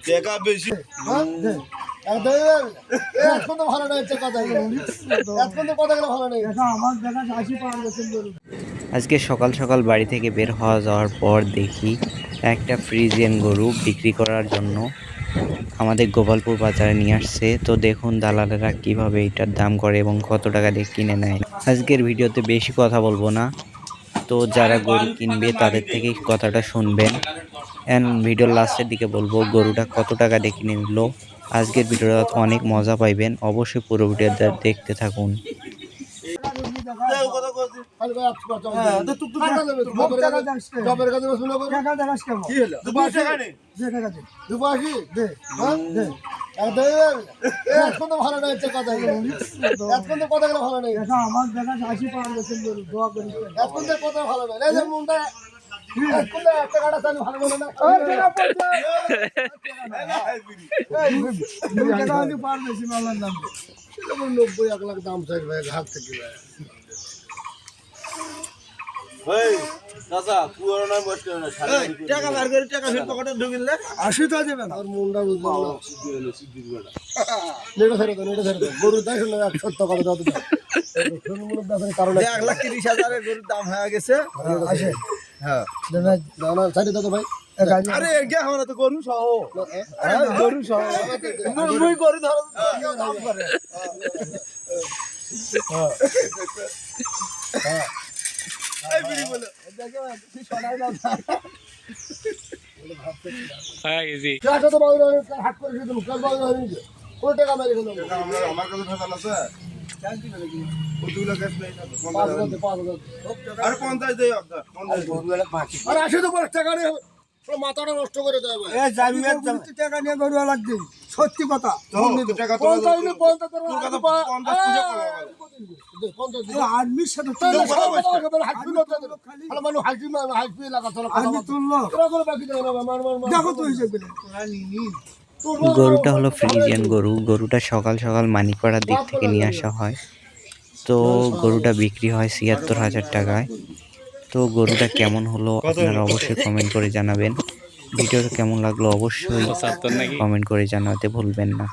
দেখা বেশি আজকে সকাল সকাল বাড়ি থেকে বের হওয়া যাওয়ার পর দেখি একটা ফ্রিজিয়ান গরু বিক্রি করার জন্য আমাদের গোপালপুর বাজারে নিয়ে আসছে। তো দেখুন দালালেরা কিভাবে এটার দাম করে এবং কত টাকা দিয়ে কিনে নেয়। আজকের ভিডিওতে বেশি কথা বলবো না, তো যারা গরু কিনবে তাদের থেকেই কথাটা শুনবেন। অ্যান্ড ভিডিওর লাস্টের দিকে বলবো গরুটা কত টাকা দিয়ে কিনে নিল। আজকের ভিডিওটা অনেক মজা পাইবেন, অবশ্যই পুরো ভিডিওটা দেখতে থাকুন। গরুর 1,30,000 গরুর দাম হয়ে গেছে। হ্যাঁ ভাই আরে আমরা তো গরু সহ গরু সহ গরু ধরো দাম করে। মাথাটা নষ্ট করে দেবে টাকা নিয়ে গরু লাগবে, সত্যি কথা। গরুটা হলো ফ্রিজিয়ান গরু। গরুটা সকাল সকাল মানিকপাড়ার দিক থেকে নিয়ে আসা হয়। তো গরুটা বিক্রি হয় ৭৬,০০০ টাকায়। তো গরুটা কেমন হলো আপনারা অবশ্যই কমেন্ট করে জানাবেন। ভিডিওটা কেমন লাগলো অবশ্যই কমেন্ট করে জানাতে ভুলবেন না।